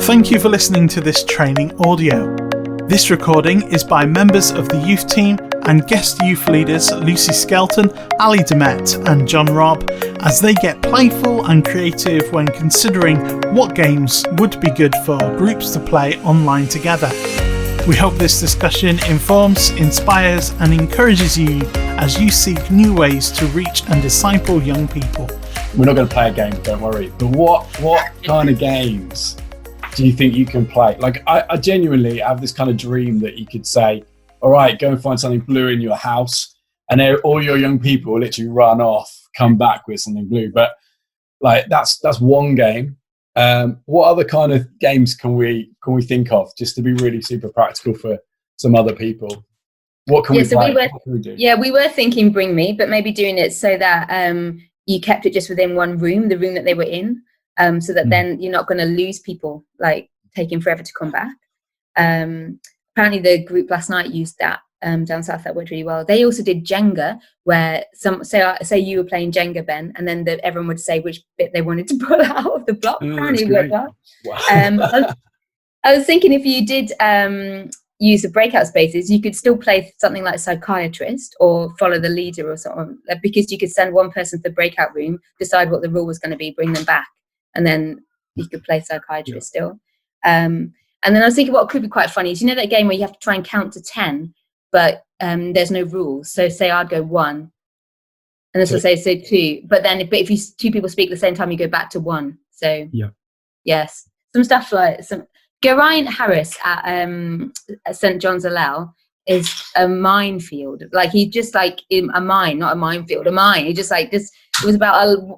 Thank you for listening to this training audio. This recording is by members of the youth team and guest youth leaders Lucy Skelton, Ali Demet and John Robb as they get playful and creative when considering what games would be good for groups to play online together. We hope this discussion informs, inspires and encourages you as you seek new ways to reach and disciple young people. We're not going to play a game, don't worry. But what kind of games do you think you can play? Like, I genuinely have this kind of dream that you could say, all right, go and find something blue in your house, and all your young people will literally run off, come back with something blue. But like, that's one game. What other kind of games can we think of, just to be really super practical for some other people? What can we play? What can we do? Yeah, we were thinking Bring Me, but maybe doing it so that you kept it just within one room, the room that they were in. So that then you're not going to lose people, like taking forever to come back. Apparently the group last night used that down south. That worked really well. They also did Jenga, where say you were playing Jenga, Ben, and then everyone would say which bit they wanted to pull out of the block. Apparently it worked well. Wow. I was thinking if you did use the breakout spaces, you could still play something like Psychiatrist or Follow the Leader or something, because you could send one person to the breakout room, decide what the rule was going to be, bring them back, and then you could play Psychiatrist still. And then I was thinking what could be quite funny is, you know, that game where you have to try and count to 10, but there's no rules. So say I'd go 1, and this will say 2. But then if you two people speak at the same time, you go back to 1. So yes, some stuff like Geraint Harris at St John's Allel is a minefield. Like he just like a mine, not a minefield, a mine. He just like this. It was about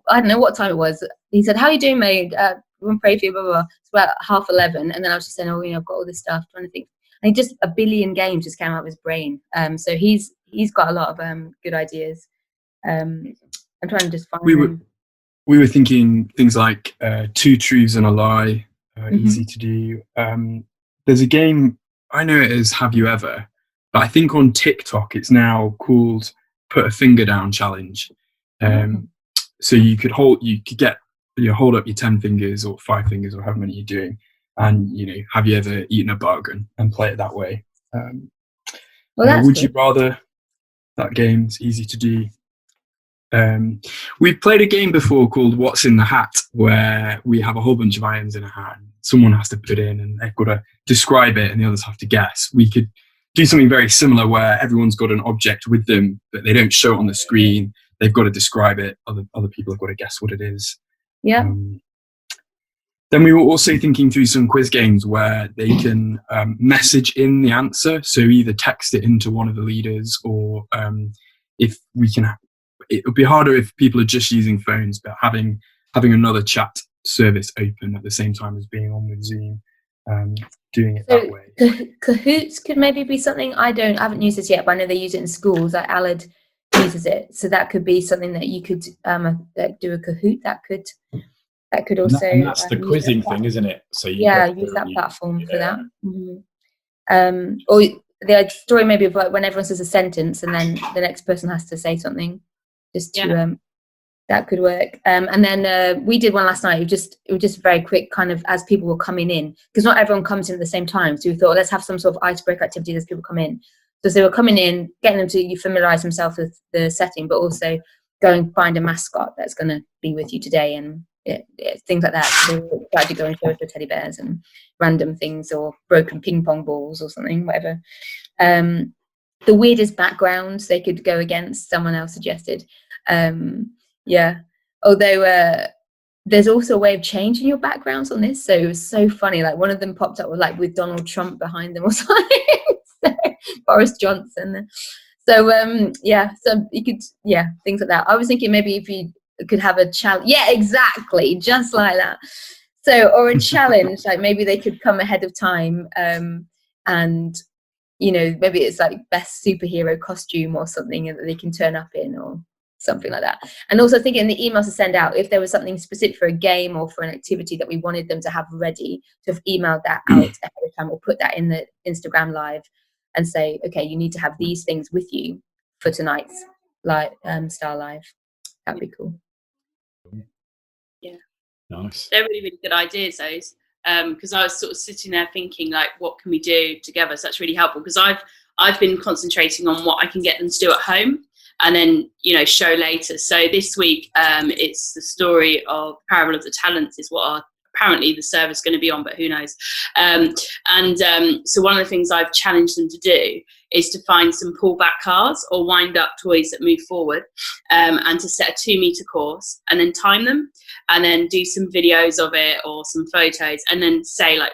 I don't know what time it was. He said, "How are you doing, mate? We'll pray for you." Blah, blah, blah. It's about 11:30, and then I was just saying, "Oh, you know, I've got all this stuff." Trying to think, and just a billion games just came out of his brain. So he's got a lot of good ideas. I'm trying to just find. We were thinking things like 2 Truths and a Lie. Easy to do. There's a game, I know it is Have You Ever, but I think on TikTok it's now called Put a Finger Down Challenge. So you could hold up your 10 fingers or 5 fingers or however many you're doing, and have you ever eaten a bug, and play it that way. Would you rather? That game's easy to do. We've played a game before called What's in the Hat, where we have a whole bunch of items in a hat. Someone has to put in, and they've got to describe it, and the others have to guess. We could do something very similar, where everyone's got an object with them, but they don't show it on the screen. They've got to describe it. Other people have got to guess what it is. Yeah. Then we were also thinking through some quiz games where they can message in the answer. So either text it into one of the leaders, or if we can. It would be harder if people are just using phones, but having another chat service open at the same time as being on with Zoom, doing it that way. Kahoots could maybe be something. I haven't used this yet, but I know they use it in schools. Like Alad uses it, so that could be something that you could do a Kahoot. That could also. And that's the quizzing thing, isn't it? So use that platform for that. Mm-hmm. Or the story maybe of like when everyone says a sentence and then the next person has to say something. Just to that could work. And then we did one last night. It was just very quick, kind of as people were coming in, because not everyone comes in at the same time. So we thought, let's have some sort of icebreaker activity as people come in. So they were coming in, getting them to familiarise themselves with the setting, but also go and find a mascot that's going to be with you today, and things like that. So they tried to go and show us the teddy bears and random things, or broken ping pong balls or something, whatever. The weirdest backgrounds they could go against, someone else suggested. Although there's also a way of changing your backgrounds on this, so it was so funny. Like one of them popped up with Donald Trump behind them or something. So, Boris Johnson. So so you could things like that. I was thinking maybe if you could have a challenge. Yeah, exactly, just like that. So, or a challenge, like maybe they could come ahead of time, and maybe it's like best superhero costume or something that they can turn up in, or something like that. And also thinking in the emails to send out, if there was something specific for a game or for an activity that we wanted them to have ready, to have emailed that out ahead of time, or put that in the Instagram live and say, okay, you need to have these things with you for tonight's Star Live. That'd be cool. Yeah. Nice. They're really, really good ideas, those. because I was sort of sitting there thinking, like, what can we do together? So that's really helpful, because I've been concentrating on what I can get them to do at home, and then, you know, show later. So this week, it's the story of Parable of the Talents is what apparently the service is going to be on, but who knows. So one of the things I've challenged them to do is to find some pullback cars or wind up toys that move forward, and to set a 2-meter course and then time them, and then do some videos of it or some photos, and then say like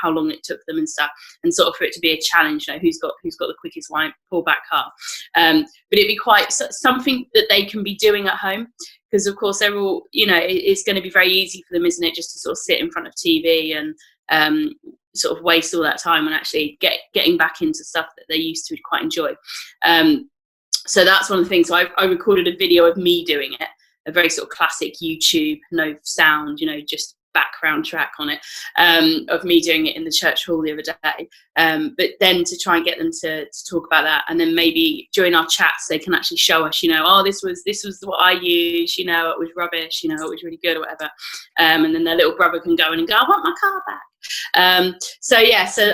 how long it took them and stuff, and sort of for it to be a challenge, you know, who's got the quickest pullback car. But it'd be quite something that they can be doing at home, because of course they're all, you know, it's going to be very easy for them, isn't it, just to sort of sit in front of TV and sort of waste all that time on actually getting back into stuff that they used to quite enjoy. So that's one of the things. So I recorded a video of me doing it, a very sort of classic YouTube, no sound, you know, just background track on it, of me doing it in the church hall the other day. But then to try and get them to talk about that, and then maybe during our chats they can actually show us, you know, oh, this was what I used, you know, it was rubbish, you know, it was really good or whatever. And then their little brother can go in and go, I want my car back. So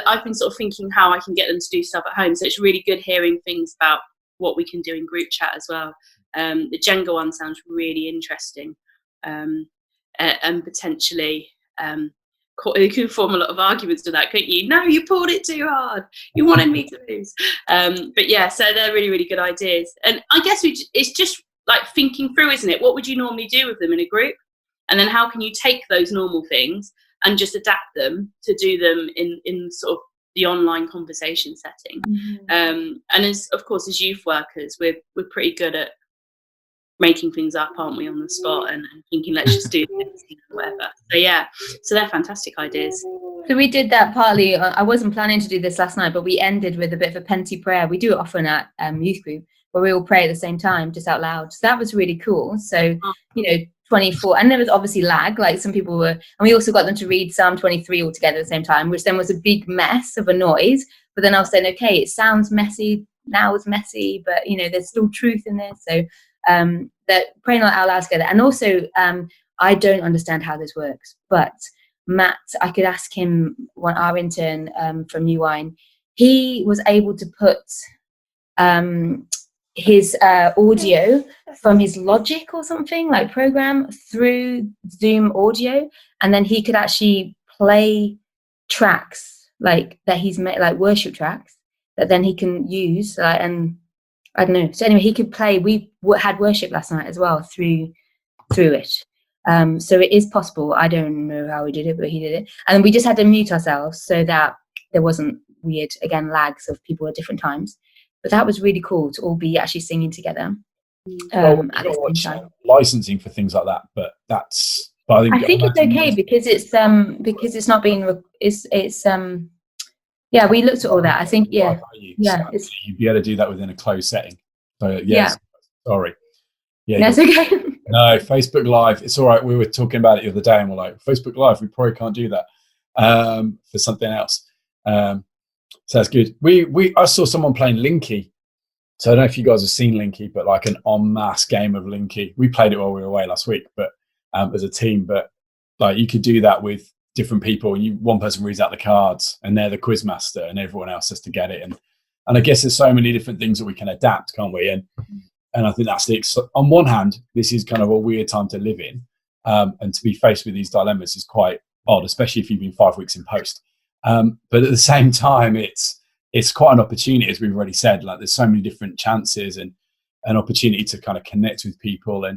I've been sort of thinking how I can get them to do stuff at home. So it's really good hearing things about what we can do in group chat as well. The Jenga one sounds really interesting. And potentially you could form a lot of arguments to that, couldn't you? No, you pulled it too hard, you wanted me to lose. But yeah, so they're really, really good ideas. And I guess it's just like thinking through, isn't it, what would you normally do with them in a group, and then how can you take those normal things and just adapt them to do them in sort of the online conversation setting. And as youth workers, we're pretty good at making things up, aren't we, on the spot, and thinking, let's just do this, whatever. So they're fantastic ideas. So we did that partly. I wasn't planning to do this last night, but we ended with a bit of a Penty prayer. We do it often at youth group, where we all pray at the same time, just out loud. So that was really cool. So, you know, 24, and there was obviously lag, like some people were, and we also got them to read Psalm 23 all together at the same time, which then was a big mess of a noise. But then I was saying, okay, it sounds messy, now it's messy, but, you know, there's still truth in this. So that praying out loud together. And also, I don't understand how this works, but Matt, I could ask him, our intern from New Wine, he was able to put his audio from his Logic or something, like program, through Zoom audio, and then he could actually play tracks like that he's made, like worship tracks that then he can use, and I don't know. So anyway, he could play. We had worship last night as well through it. So it is possible. I don't know how he did it, but he did it. And we just had to mute ourselves so that there wasn't weird, again, lags of people at different times. But that was really cool to all be actually singing together at the same time. Licensing for things like that, but that's. But I think it's okay because it's not being. Yeah, we looked at all that. I think, yeah. You'd be able to do that within a closed setting. So, yes, sorry. Yeah, that's okay. No, Facebook Live, it's all right. We were talking about it the other day and we're like, Facebook Live, we probably can't do that for something else. So that's good. I saw someone playing Linky. So I don't know if you guys have seen Linky, but like an en masse game of Linky. We played it while we were away last week, but as a team. But like you could do that with different people, and one person reads out the cards and they're the quiz master and everyone else has to get it. And I guess there's so many different things that we can adapt, can't we? And I think that's on one hand, this is kind of a weird time to live in, and to be faced with these dilemmas is quite odd, especially if you've been 5 weeks in post. But at the same time, it's quite an opportunity, as we've already said. Like there's so many different chances and an opportunity to kind of connect with people,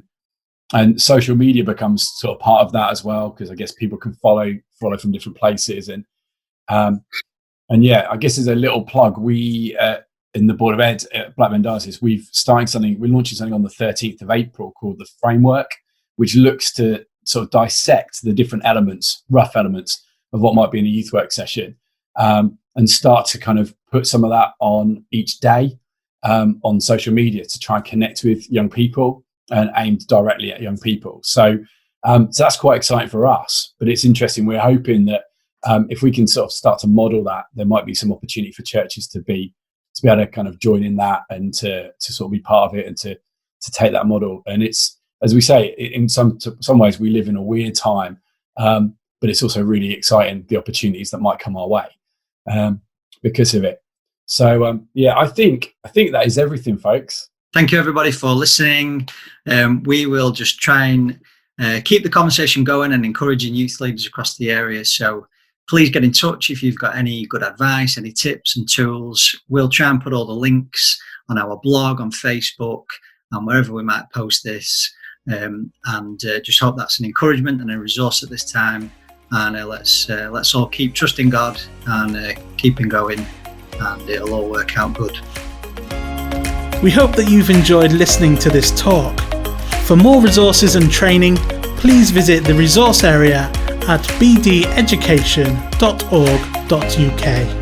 and social media becomes sort of part of that as well, because I guess people can follow from different places. And yeah, I guess as a little plug, we in the Board of Ed at Blackburn Diocese, we're launching something on the 13th of April called The Framework, which looks to sort of dissect the different rough elements of what might be in a youth work session, and start to kind of put some of that on each day on social media to try and connect with young people and aimed directly at young people. So that's quite exciting for us, but it's interesting. We're hoping that if we can sort of start to model that, there might be some opportunity for churches to be able to kind of join in that and to sort of be part of it and to take that model. And it's, as we say, in some ways we live in a weird time. but it's also really exciting, the opportunities that might come our way because of it. So yeah, I think that is everything, folks. Thank you, everybody, for listening. We will just try and keep the conversation going and encouraging youth leaders across the area. So please get in touch if you've got any good advice, any tips and tools. We'll try and put all the links on our blog, on Facebook, and wherever we might post this. And just hope that's an encouragement and a resource at this time. And let's all keep trusting God and keeping going, and it'll all work out good. We hope that you've enjoyed listening to this talk. For more resources and training, please visit the resource area at bdeducation.org.uk.